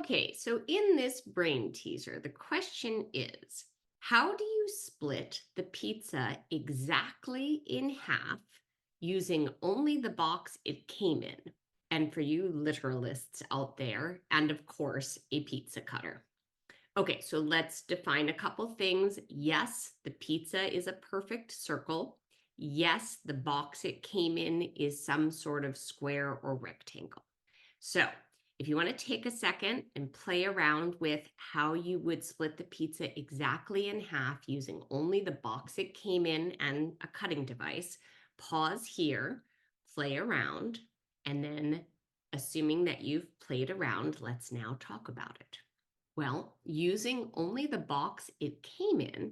Okay, so in this brain teaser, the question is, how do you split the pizza exactly in half using only the box it came in? And for you literalists out there, and of course, a pizza cutter. Okay, so let's define a couple things. Yes, the pizza is a perfect circle. Yes, the box it came in is some sort of square or rectangle. So if you want to take a second and play around with how you would split the pizza exactly in half using only the box it came in and a cutting device, pause here, play around, and then assuming that you've played around, let's now talk about it. Well, using only the box it came in,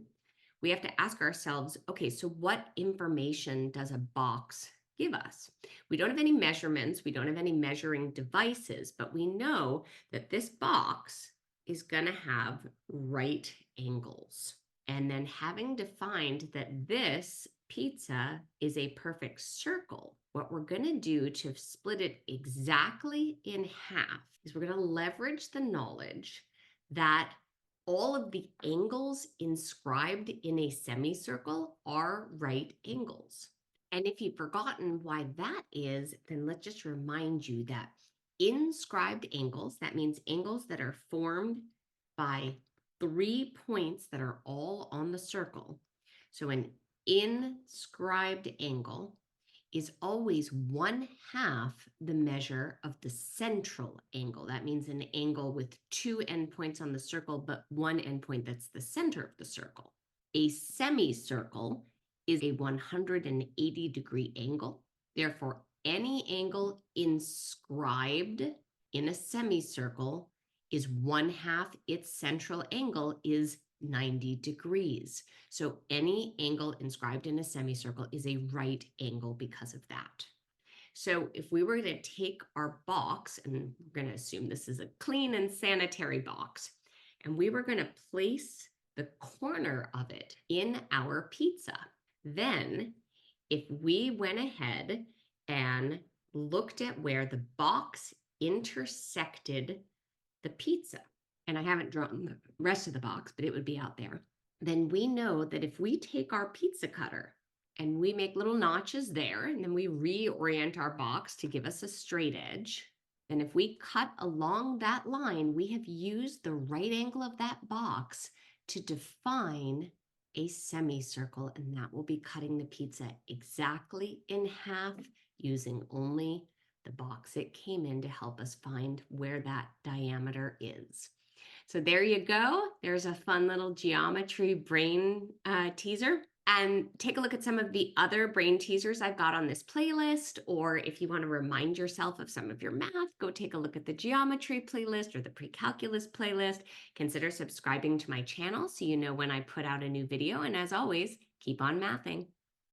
we have to ask ourselves, okay, so what information does a box give us? We don't have any measurements, we don't have any measuring devices, but we know that this box is going to have right angles. And then having defined that this pizza is a perfect circle, what we're going to do to split it exactly in half is we're going to leverage the knowledge that all of the angles inscribed in a semicircle are right angles. And if you've forgotten why that is, then let's just remind you that inscribed angles, that means angles that are formed by 3 points that are all on the circle. So an inscribed angle is always 1/2 the measure of the central angle. That means an angle with 2 endpoints on the circle, but one endpoint that's the center of the circle. A semicircle is a 180-degree angle. Therefore, any angle inscribed in a semicircle is 1/2 its central angle is 90 degrees. So any angle inscribed in a semicircle is a right angle because of that. So if we were to take our box, and we're going to assume this is a clean and sanitary box, and we were going to place the corner of it in our pizza, then if we went ahead and looked at where the box intersected the pizza, and I haven't drawn the rest of the box, but it would be out there, then we know that if we take our pizza cutter and we make little notches there, and then we reorient our box to give us a straight edge, then if we cut along that line, we have used the right angle of that box to define a semicircle, and that will be cutting the pizza exactly in half using only the box it came in to help us find where that diameter is. So there you go. There's a fun little geometry brain teaser. And take a look at some of the other brain teasers I've got on this playlist, or if you want to remind yourself of some of your math, go take a look at the geometry playlist or the pre-calculus playlist. Consider subscribing to my channel so you know when I put out a new video. And as always, keep on mathing.